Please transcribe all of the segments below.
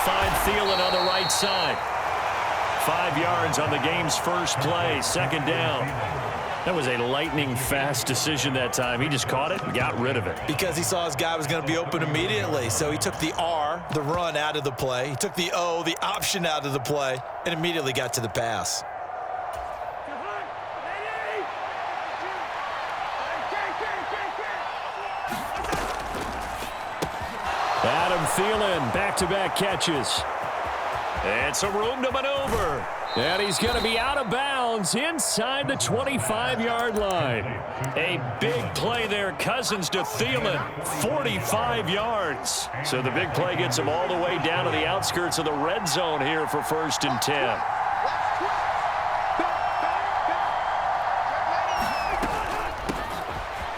find Thielen on the right side. 5 yards on the game's first play, second down. That was a lightning-fast decision that time. He just caught it and got rid of it. Because he saw his guy was going to be open immediately. So he took the R, the run, out of the play. He took the O, the option, out of the play, and immediately got to the pass. Adam Thielen, back-to-back catches. And some room to maneuver. And he's going to be out of bounds inside the 25-yard line. A big play there. Cousins to Thielen, 45 yards. So the big play gets him all the way down to the outskirts of the red zone here for 1st and 10.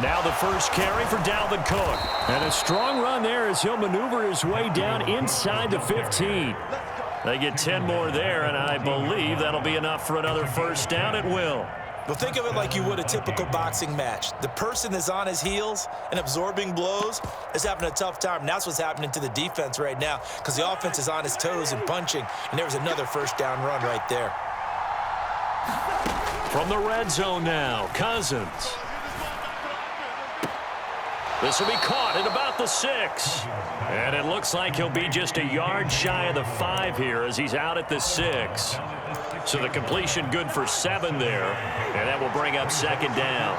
Now the first carry for Dalvin Cook. And a strong run there as he'll maneuver his way down inside the 15. They get 10 more there, and I believe that'll be enough for another first down at will. Well, think of it like you would a typical boxing match. The person that's on his heels and absorbing blows is having a tough time. And that's what's happening to the defense right now because the offense is on his toes and punching, and there was another first down run right there. From the red zone now, Cousins. This will be caught at about the 6. And it looks like he'll be just a yard shy of the 5 here as he's out at the 6. So the completion good for 7 there. And that will bring up second down.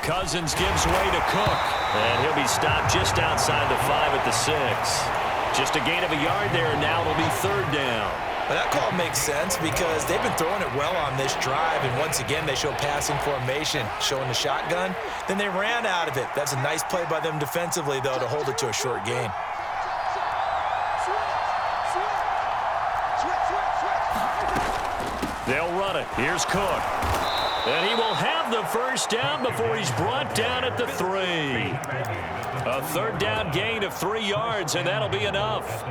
Cousins gives way to Cook. And he'll be stopped just outside the 5 at the 6. Just a gain of a yard there, and now it'll be third down. Well, that call makes sense because they've been throwing it well on this drive, and once again they show passing formation, showing the shotgun. Then they ran out of it. That's a nice play by them defensively, though, to hold it to a short gain. They'll run it. Here's Cook. And he will have the first down before he's brought down at the 3. A third down gain of 3 yards, and that'll be enough.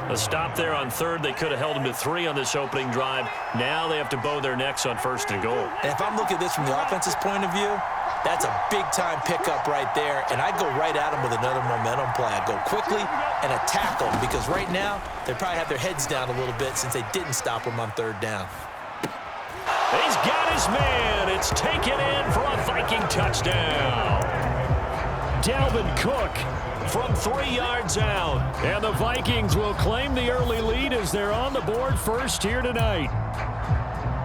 A stop there on third. They could have held him to 3 on this opening drive. Now they have to bow their necks on 1st and goal. And if I'm looking at this from the offense's point of view, that's a big-time pickup right there, and I'd go right at him with another momentum play. I'd go quickly and attack them because right now they probably have their heads down a little bit since they didn't stop him on third down. He's got his man. It's taken in for a Viking touchdown. Dalvin Cook from 3 yards out. And the Vikings will claim the early lead as they're on the board first here tonight.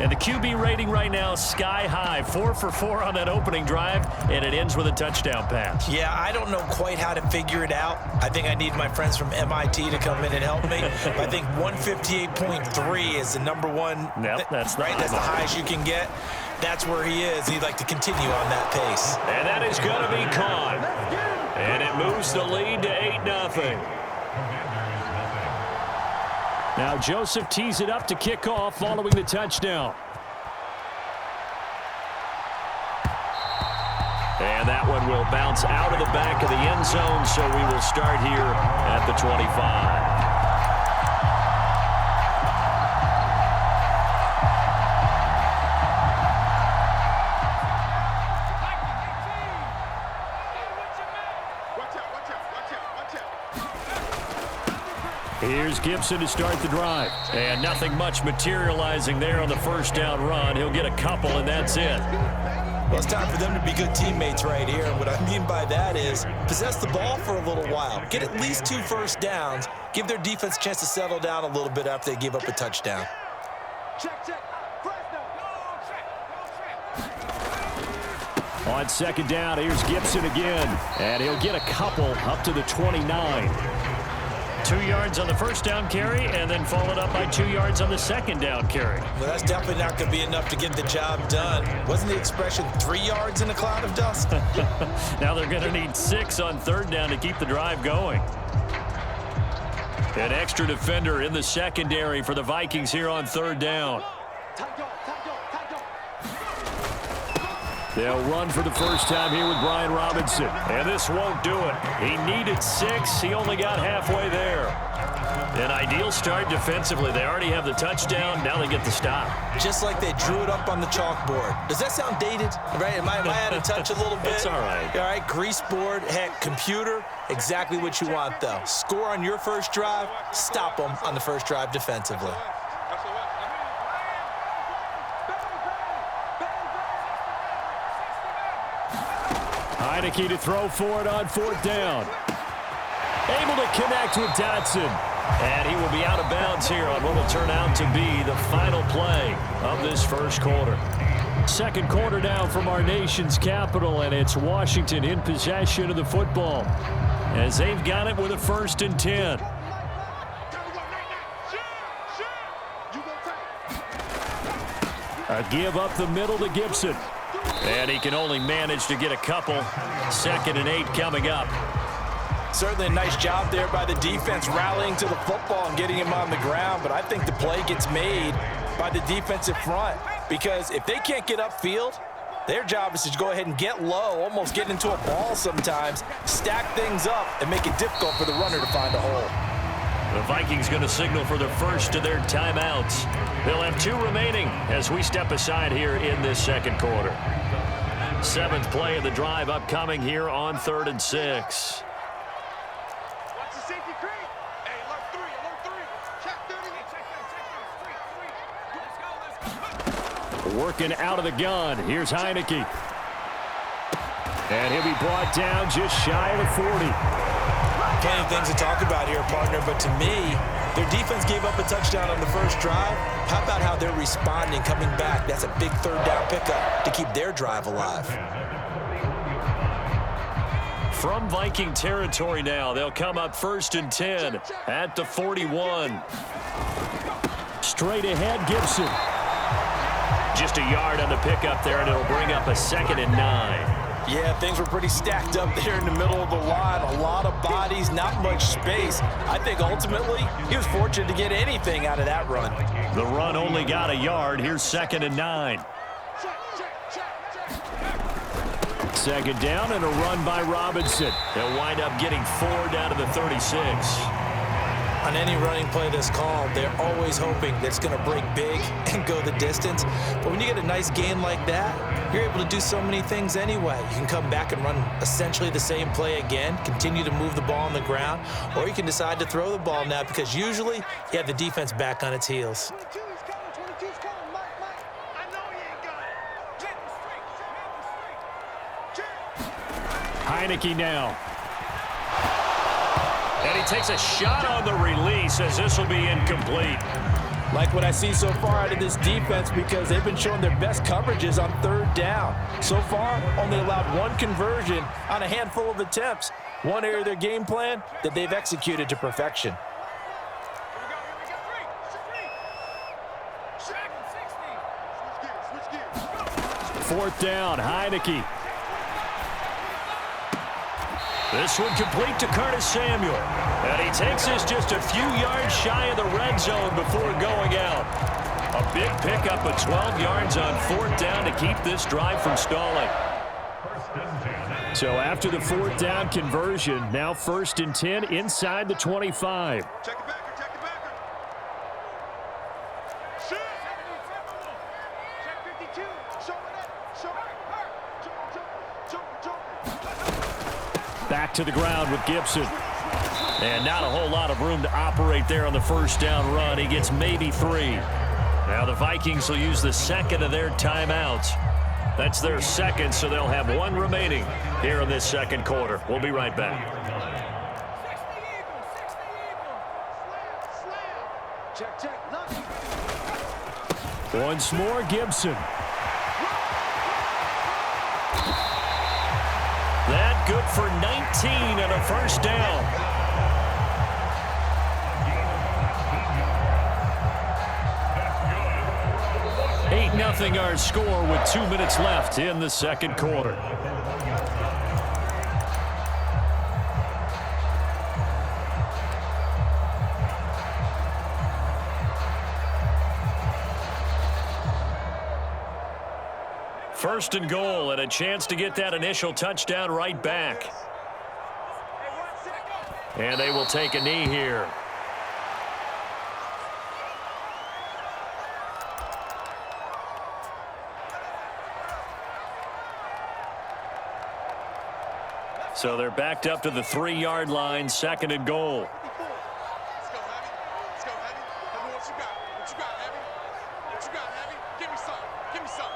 And the QB rating right now is sky high. 4 for 4 on that opening drive, and it ends with a touchdown pass. Yeah, I don't know quite how to figure it out. I think I need my friends from MIT to come in and help me. But I think 158.3 is the number one. Yep, that's the right. That's the highest you can get. That's where he is. He'd like to continue on that pace. And that is going to be caught. And it moves the lead to 8-0. Now Joseph tees it up to kick off following the touchdown. And that one will bounce out of the back of the end zone, so we will start here at the 25. Here's Gibson to start the drive. And nothing much materializing there on the first down run. He'll get a couple, and that's it. Well, it's time for them to be good teammates right here. And what I mean by that is possess the ball for a little while. Get at least 2 first downs. Give their defense a chance to settle down a little bit after they give up a touchdown. On second down, here's Gibson again. And he'll get a couple up to the 29. 2 yards on the first down carry, and then followed up by 2 yards on the second down carry. Well, that's definitely not going to be enough to get the job done. Wasn't the expression 3 yards in a cloud of dust? Now they're going to need 6 on third down to keep the drive going. An extra defender in the secondary for the Vikings here on third down. They'll run for the first time here with Brian Robinson. And this won't do it. He needed 6. He only got halfway there. An ideal start defensively. They already have the touchdown. Now they get the stop. Just like they drew it up on the chalkboard. Does that sound dated? Right? Am I out of touch a little bit? It's all right. All right, grease board, heck, computer, exactly what you want, though. Score on your first drive, stop them on the first drive defensively. Heineke to throw for it on 4th down. Able to connect with Dotson. And he will be out of bounds here on what will turn out to be the final play of this first quarter. Second quarter now from our nation's capital, and it's Washington in possession of the football as they've got it with a 1st and 10. A give up the middle to Gibson. And he can only manage to get a couple. 2nd and 8 coming up. Certainly a nice job there by the defense rallying to the football and getting him on the ground, but I think the play gets made by the defensive front because if they can't get upfield, their job is to go ahead and get low, almost get into a ball sometimes, stack things up, and make it difficult for the runner to find a hole. The Vikings going to signal for the first of their timeouts. They'll have 2 remaining as we step aside here in this second quarter. 7th play of the drive upcoming here on 3rd and 6. Working out of the gun. Here's Heineke. And he'll be brought down just shy of the 40. Plenty of things to talk about here, partner, but to me, their defense gave up a touchdown on the first drive. How about how they're responding, coming back? That's a big 3rd down pickup to keep their drive alive. From Viking territory now, they'll come up 1st and 10 at the 41. Straight ahead, Gibson. Just a yard on the pickup there, and it'll bring up a 2nd and 9. Yeah, things were pretty stacked up there in the middle of the line. A lot of bodies, not much space. I think ultimately he was fortunate to get anything out of that run. The run only got a yard. Here's 2nd and 9. 2nd down and a run by Robinson. They'll wind up getting 4 down to the 36. On any running play that's called, they're always hoping that it's going to break big and go the distance. But when you get a nice gain like that, you're able to do so many things anyway. You can come back and run essentially the same play again, continue to move the ball on the ground, or you can decide to throw the ball now because usually you have the defense back on its heels. Heineke now. And he takes a shot on the release as this will be incomplete. Like what I see so far out of this defense because they've been showing their best coverages on 3rd down. So far, only allowed 1 conversion on a handful of attempts. One area of their game plan that they've executed to perfection. Fourth down, Heineke. This one complete to Curtis Samuel. And he takes this just a few yards shy of the red zone before going out. A big pickup of 12 yards on 4th down to keep this drive from stalling. So after the 4th down conversion, now 1st and 10 inside the 25. Check it back. Back to the ground with Gibson. And not a whole lot of room to operate there on the 1st down run. He gets maybe 3. Now the Vikings will use the 2nd of their timeouts. That's their 2nd, so they'll have 1 remaining here in this 2nd quarter. We'll be right back. Once more, Gibson. That good for 19 and a 1st down. Eight 0 our score with 2 minutes left in the 2nd quarter. First and goal, and a chance to get that initial touchdown right back. And they will take a knee here. So they're backed up to the 3-yard line, second and goal. Let's go, Heavy. Let's go, Heavy. Tell me what you got. What you got, Heavy? What you got, Heavy? Give me some. Give me some.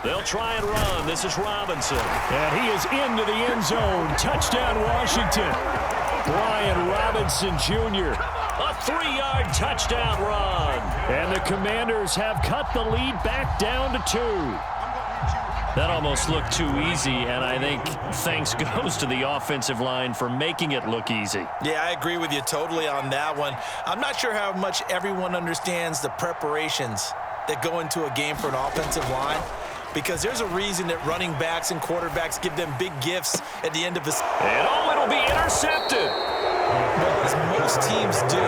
They'll try and run. This is Robinson. And he is into the end zone. Touchdown, Washington. Brian Robinson Jr. A 3-yard touchdown run. And the Commanders have cut the lead back down to 2. That almost looked too easy, and I think thanks goes to the offensive line for making it look easy. Yeah, I agree with you totally on that one. I'm not sure how much everyone understands the preparations that go into a game for an offensive line, because there's a reason that running backs and quarterbacks give them big gifts at the end of the season. And it'll be intercepted. Well, as most teams do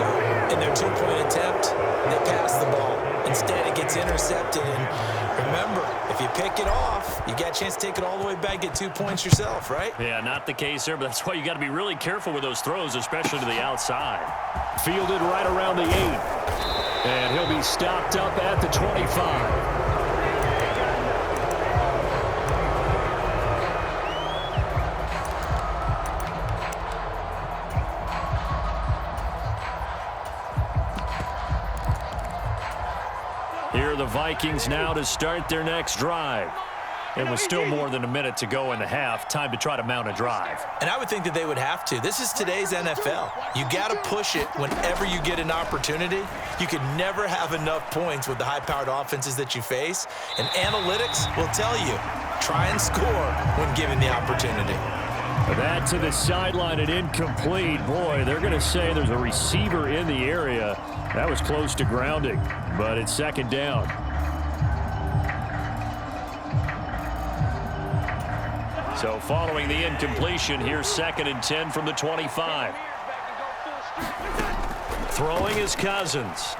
in their 2-point attempt, they pass the ball. Instead, it gets intercepted, and remember, if you pick it off, you got a chance to take it all the way back, get 2 points yourself, right? Yeah, not the case there, but that's why you got to be really careful with those throws, especially to the outside. Fielded right around the 8. And he'll be stopped up at the 25. Here are the Vikings now to start their next drive. And with still more than a minute to go in the half, time to try to mount a drive. And I would think that they would have to. This is today's NFL. You got to push it whenever you get an opportunity. You can never have enough points with the high-powered offenses that you face. And analytics will tell you, try and score when given the opportunity. That to the sideline and incomplete. Boy, they're going to say there's a receiver in the area. That was close to grounding, but it's second down. So following the incompletion, here's 2nd and 10 from the 25. Throwing is Cousins.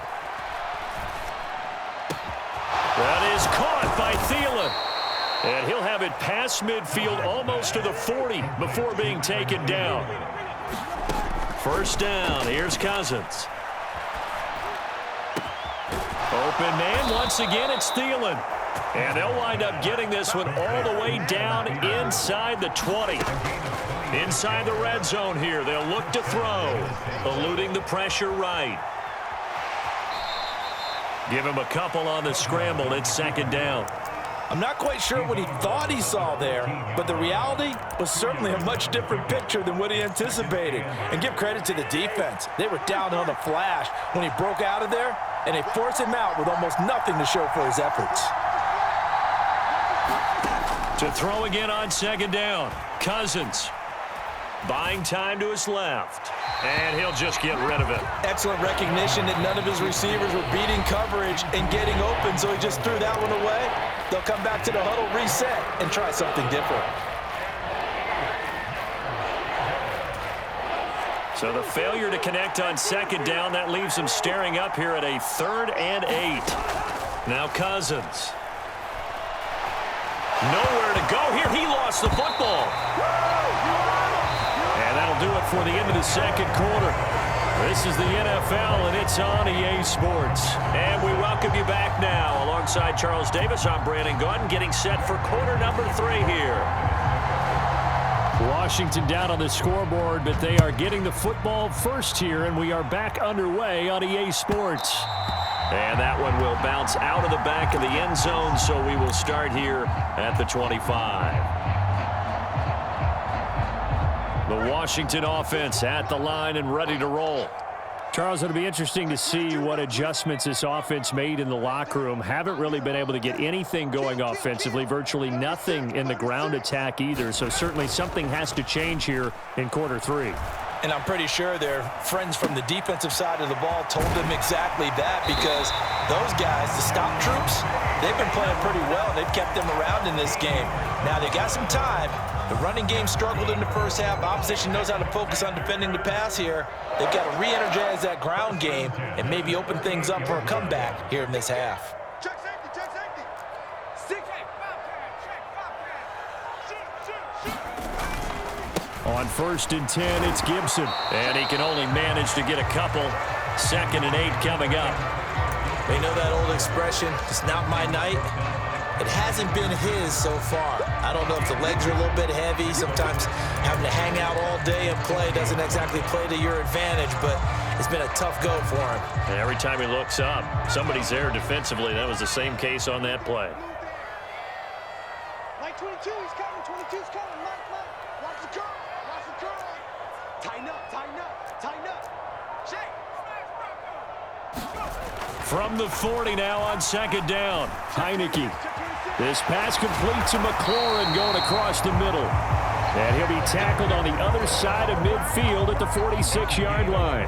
That is caught by Thielen. And he'll have it past midfield almost to the 40 before being taken down. First down, here's Cousins. Open man, once again it's Thielen. And they'll wind up getting this one all the way down inside the 20. Inside the red zone here, they'll look to throw, eluding the pressure right. Give him a couple on the scramble, it's second down. I'm not quite sure what he thought he saw there, but the reality was certainly a much different picture than what he anticipated. And give credit to the defense. They were down on the flash when he broke out of there, and they forced him out with almost nothing to show for his efforts. To throw again on second down, Cousins. Buying time to his left. And he'll just get rid of it. Excellent recognition that none of his receivers were beating coverage and getting open, so he just threw that one away. They'll come back to the huddle, reset, and try something different. So the failure to connect on second down, that leaves him staring up here at a 3rd and 8. Now Cousins. Nowhere to go here. He lost the football. And that'll do it for the end of the second quarter. This is the NFL, and it's on EA Sports. And we welcome you back now. Alongside Charles Davis, I'm Brandon Gaudin, getting set for quarter number 3 here. Washington down on the scoreboard, but they are getting the football first here, and we are back underway on EA Sports. And that one will bounce out of the back of the end zone, so we will start here at the 25. The Washington offense at the line and ready to roll. Charles, it'll be interesting to see what adjustments this offense made in the locker room. Haven't really been able to get anything going offensively, virtually nothing in the ground attack either, so certainly something has to change here in quarter 3. And I'm pretty sure their friends from the defensive side of the ball told them exactly that, because those guys, the stop troops, they've been playing pretty well. They've kept them around in this game. Now they got some time. The running game struggled in the first half. Opposition knows how to focus on defending the pass here. They've got to re-energize that ground game and maybe open things up for a comeback here in this half. Check safety, check safety. 6 On 1st and 10, it's Gibson. And he can only manage to get a couple. 2nd and 8 coming up. They know that old expression, it's not my night. It hasn't been his so far. I don't know if the legs are a little bit heavy. Sometimes having to hang out all day and play doesn't exactly play to your advantage, but it's been a tough go for him. And every time he looks up, somebody's there defensively. That was the same case on that play. Mike 22, he's coming. 22's coming. Mike. Watch the curl. Watch the curl. Tighten up. Tighten up. Shake. From the 40 now on 2nd down. Heineke. This pass complete to McLaurin going across the middle. And he'll be tackled on the other side of midfield at the 46-yard line.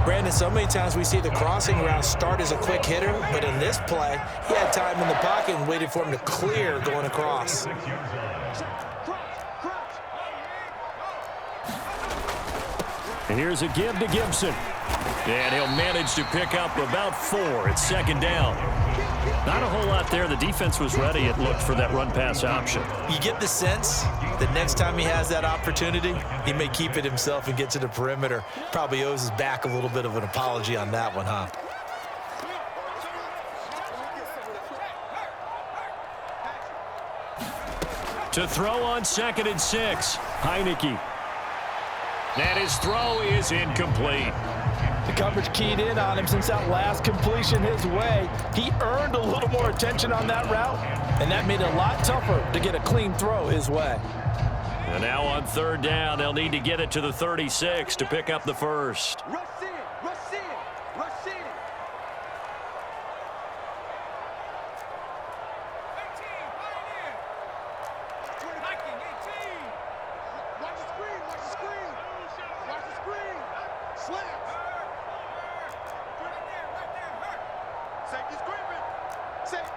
Brandon, so many times we see the crossing route start as a quick hitter, but in this play, he had time in the pocket and waited for him to clear going across. And here's a give to Gibson. And he'll manage to pick up about 4. It's 2nd down. Not a whole lot there. The defense was ready, it looked, for that run-pass option. You get the sense that next time he has that opportunity, he may keep it himself and get to the perimeter. Probably owes his back a little bit of an apology on that one, huh? To throw on 2nd and 6. Heineke. And his throw is incomplete. The coverage keyed in on him since that last completion his way. He earned a little more attention on that route, and that made it a lot tougher to get a clean throw his way. And now on 3rd down, they'll need to get it to the 36 to pick up the first. Rush in. Watch the screen. Watch the screen. Slam. Safety's gripping. Safe.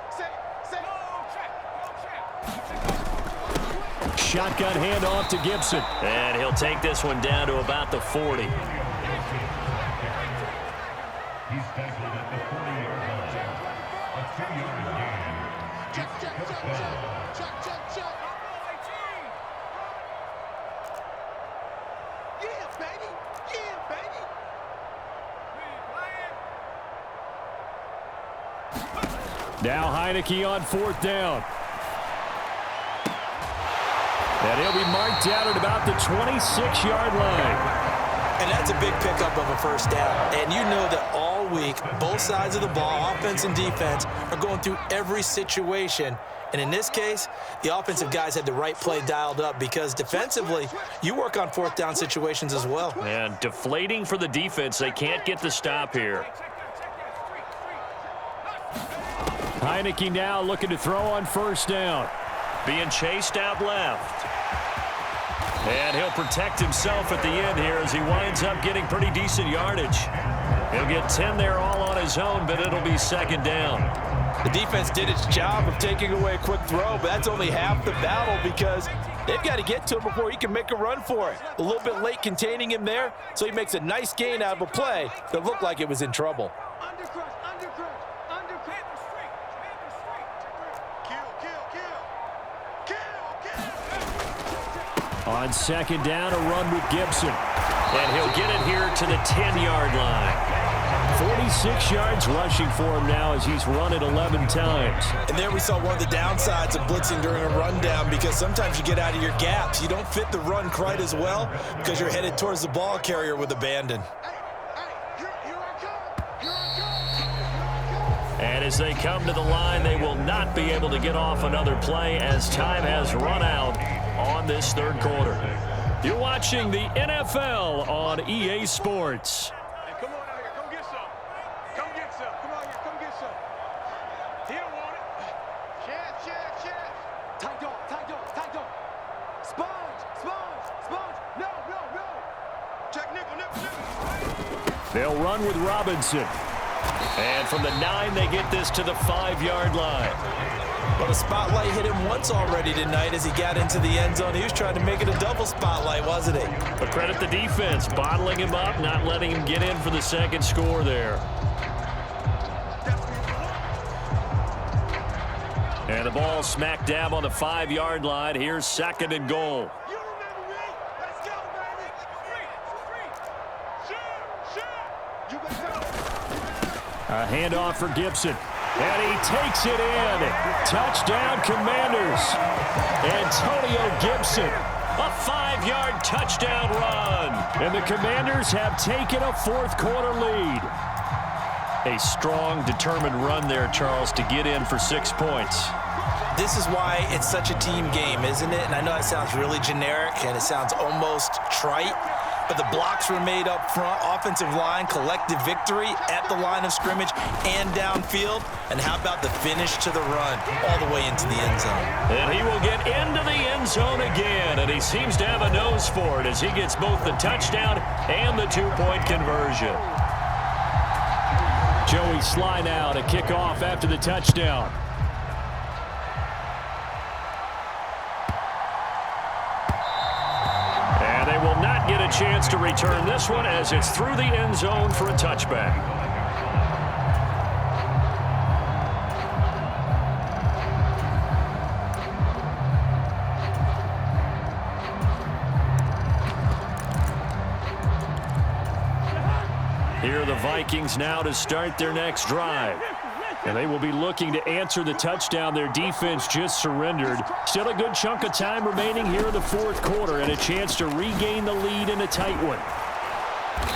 Shotgun handoff to Gibson. And he'll take this one down to about the 40. He's tackled at the 40-yard line. A 2-yard gain. Check. Yeah, baby. Now Heineke on 4th down. And he'll be marked down at about the 26-yard line. And that's a big pickup of a first down. And you know that all week, both sides of the ball, offense and defense, are going through every situation. And in this case, the offensive guys had the right play dialed up because defensively, you work on 4th down situations as well. And deflating for the defense. They can't get the stop here. Heineke now looking to throw on 1st down. Being chased out left. And he'll protect himself at the end here as he winds up getting pretty decent yardage. He'll get 10 there all on his own, but it'll be 2nd down. The defense did its job of taking away a quick throw, but that's only half the battle because they've got to get to him before he can make a run for it. A little bit late containing him there, so he makes a nice gain out of a play that looked like it was in trouble. On 2nd down, a run with Gibson. And he'll get it here to the 10-yard line. 46 yards rushing for him now as he's run it 11 times. And there we saw one of the downsides of blitzing during a rundown because sometimes you get out of your gaps. You don't fit the run quite as well because you're headed towards the ball carrier with abandon. And as they come to the line, they will not be able to get off another play as time has run out on this 3rd quarter. You're watching the NFL on EA Sports. Hey, come on out here. Come get some. Come get some. Come on here. Come get some. He don't want it. Chance. Tight dog. Sponge. No. Check nickel. They'll run with Robinson. And from the 9, they get this to the 5-yard line. Well, the spotlight hit him once already tonight as he got into the end zone. He was trying to make it a double spotlight, wasn't he? But credit the defense, bottling him up, not letting him get in for the 2nd score there. And the ball smack dab on the 5-yard line. Here's 2nd and goal. You remember me? Let's A handoff for Gibson. And he takes it in. Touchdown, Commanders. Antonio Gibson, a 5-yard touchdown run. And the Commanders have taken a fourth-quarter lead. A strong, determined run there, Charles, to get in for 6 points. This is why it's such a team game, isn't it? And I know it sounds really generic and it sounds almost trite, but the blocks were made up front, offensive line, collective victory at the line of scrimmage and downfield. And how about the finish to the run all the way into the end zone? And he will get into the end zone again, and he seems to have a nose for it as he gets both the touchdown and the 2-point conversion. Joey Sly now to kick off after the touchdown. And they will not get a chance to return this one as it's through the end zone for a touchback. Here are the Vikings now to start their next drive. And they will be looking to answer the touchdown their defense just surrendered. Still a good chunk of time remaining here in the fourth quarter and a chance to regain the lead in a tight one.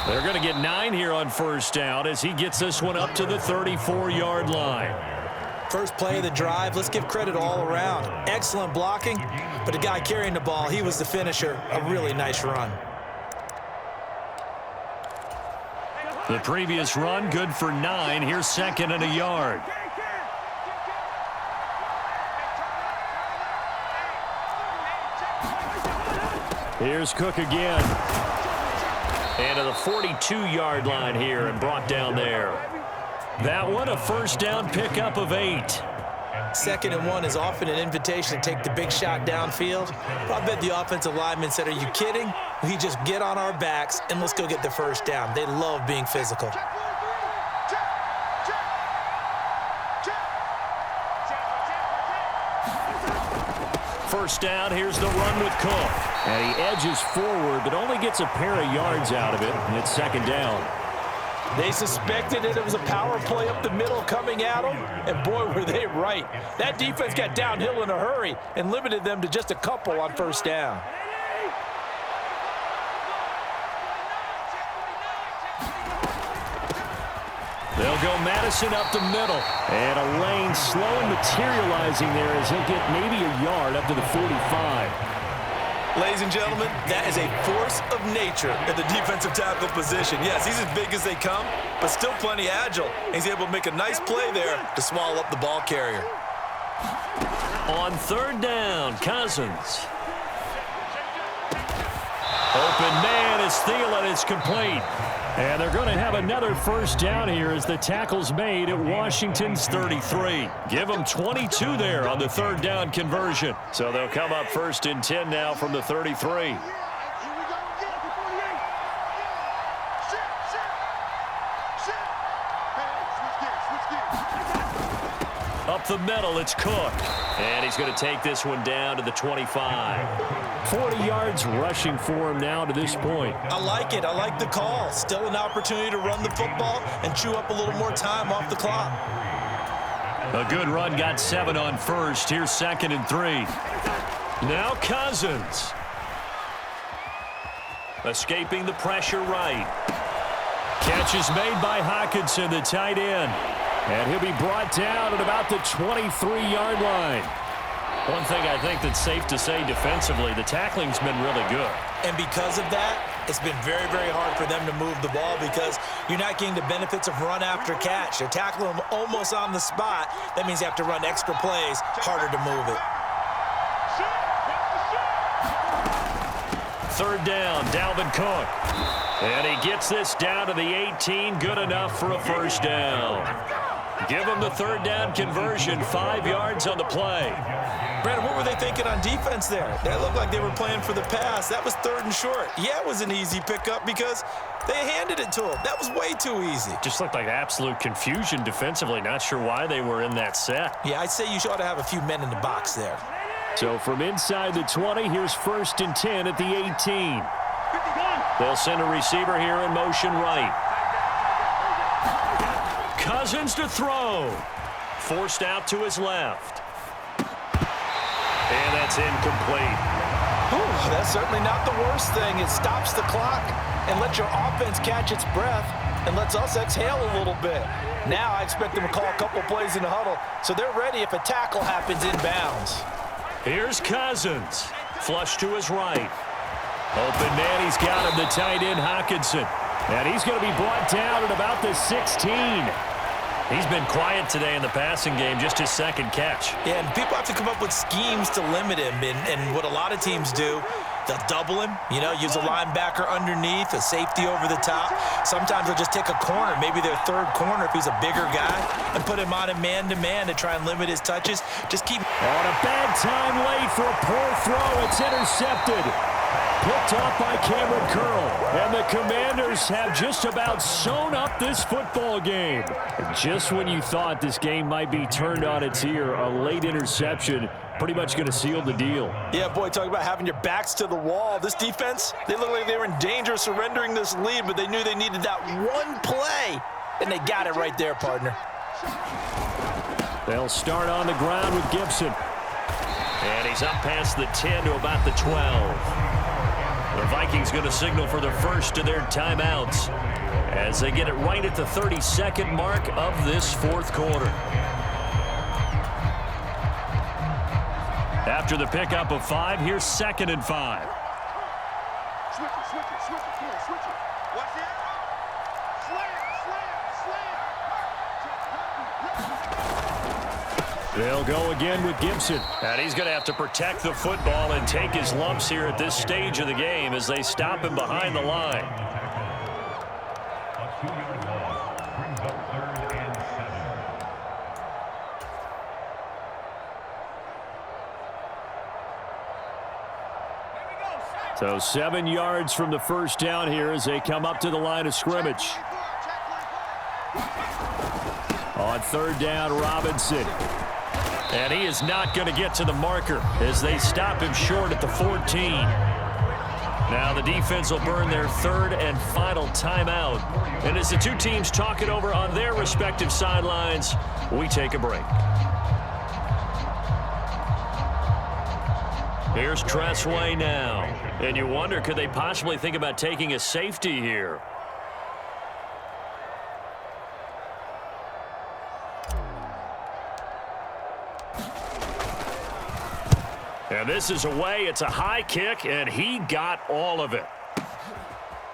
They're going to get 9 here on first down as he gets this one up to the 34-yard line. First play of the drive, let's give credit all around. Excellent blocking, but the guy carrying the ball, he was the finisher. A really nice run. The previous run, good for 9. Here's 2nd and a yard. Here's Cook again. And to the 42-yard line here and brought down there. That one, a first down pickup of 8. 2nd and 1 is often an invitation to take the big shot downfield. But I bet the offensive lineman said, are you kidding? We just get on our backs and let's go get the first down. They love being physical. First down, here's the run with Cook. And he edges forward, but only gets a pair of yards out of it. And it's 2nd down. They suspected it was a power play up the middle coming at them, and boy, were they right. That defense got downhill in a hurry and limited them to just a couple on first down. They'll go Madison up the middle. And a lane slow and materializing there as he'll get maybe a yard up to the 45. Ladies and gentlemen, that is a force of nature at the defensive tackle position. Yes, he's as big as they come, but still plenty agile. He's able to make a nice play there to swallow up the ball carrier. On 3rd down, Cousins. Open man is Thielen. It's complete. And they're going to have another first down here as the tackle's made at Washington's 33. Give them 22 there on the 3rd down conversion. So they'll come up 1st and 10 now from the 33. Up the middle, it's Cook. And he's going to take this one down to the 25. 40 yards rushing for him now to this point. I like it. I like the call. Still an opportunity to run the football and chew up a little more time off the clock. A good run, got 7 on first. Here's 2nd and 3. Now Cousins. Escaping the pressure right. Catch is made by Hockenson, the tight end. And he'll be brought down at about the 23-yard line. One thing I think that's safe to say defensively, the tackling's been really good. And because of that, it's been very, very hard for them to move the ball because you're not getting the benefits of run after catch. You're tackling them almost on the spot. That means you have to run extra plays, harder to move it. 3rd down, Dalvin Cook. And he gets this down to the 18, good enough for a first down. Give him the 3rd down conversion, 5 yards on the play. Brandon, what were they thinking on defense there? That looked like they were playing for the pass. That was 3rd and short. Yeah, it was an easy pickup because they handed it to him. That was way too easy. Just looked like absolute confusion defensively. Not sure why they were in that set. Yeah, I'd say you ought to have a few men in the box there. So from inside the 20, here's 1st and 10 at the 18. They'll send a receiver here in motion right. Cousins to throw. Forced out to his left. And that's incomplete. Ooh, that's certainly not the worst thing. It stops the clock and lets your offense catch its breath and lets us exhale a little bit. Now I expect them to call a couple plays in the huddle, so they're ready if a tackle happens inbounds. Here's Cousins. Flush to his right. Open man, he's got him, the tight end, Hockenson. And he's going to be brought down at about the 16. He's been quiet today in the passing game, just his second catch. Yeah, and people have to come up with schemes to limit him. And what a lot of teams do, they'll double him, use a linebacker underneath, a safety over the top. Sometimes they'll just take a corner, maybe their third corner if he's a bigger guy, and put him on a man-to-man to try and limit his touches. Just keep... On a bad time late for a poor throw. It's intercepted. Picked off by Cameron Curl. And the Commanders have just about sewn up this football game. Just when you thought this game might be turned on its ear, a late interception pretty much going to seal the deal. Yeah, boy, talk about having your backs to the wall. This defense, they look like they were in danger of surrendering this lead, but they knew they needed that one play, and they got it right there, partner. They'll start on the ground with Gibson. And he's up past the 10 to about the 12. The Vikings going to signal for the first of their timeouts as they get it right at the 32nd mark of this fourth quarter. After the pickup of 5, here's 2nd and 5. Switch it, come on, switch it. Watch it. Slam. They'll go again with Gibson. And he's going to have to protect the football and take his lumps here at this stage of the game as they stop him behind the line. A 2-yard loss brings up 3rd and 7. So 7 yards from the first down here as they come up to the line of scrimmage. On 3rd down, Robinson. And he is not going to get to the marker as they stop him short at the 14. Now the defense will burn their 3rd and final timeout. And as the two teams talk it over on their respective sidelines, we take a break. Here's Tressway now. And you wonder, could they possibly think about taking a safety here? And this is away. It's a high kick, and he got all of it.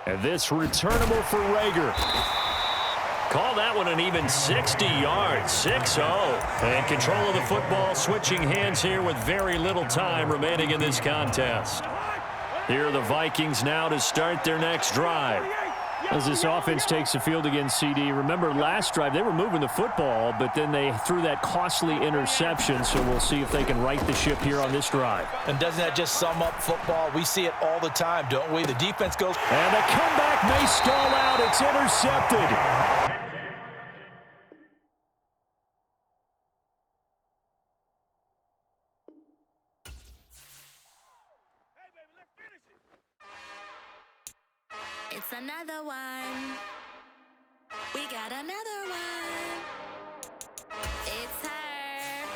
And this returnable for Rager. Call that one an even 60 yards, 6-0. And control of the football, switching hands here with very little time remaining in this contest. Here are the Vikings now to start their next drive. As this offense takes the field against CD, remember last drive they were moving the football, but then they threw that costly interception, so we'll see if they can right the ship here on this drive. And doesn't that just sum up football? We see it all the time, don't we? The defense goes... And the comeback may stall out. It's intercepted. It's another one. We got another one. It's her.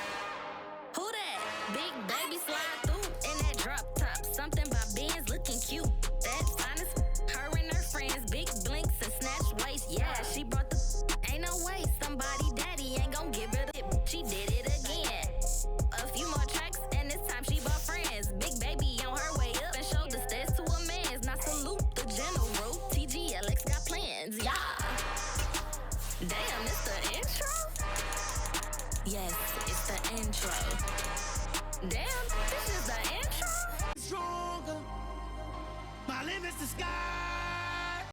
Who that? Big baby slide through in that drop top. Something by Benz looking cute. That finest. Her and her friends. Big blinks and snatch waist. Yeah, she brought the. Ain't no way. Somebody daddy ain't gon' give her the. She did it again. A few more tracks and this time she brought friends. Big baby on her way up and showed the stairs to a man's. Now salute the general. TGLX got plans, yeah. Damn, it's the intro? Yes, it's the intro. Damn, this is the intro? Stronger. My limit's the sky.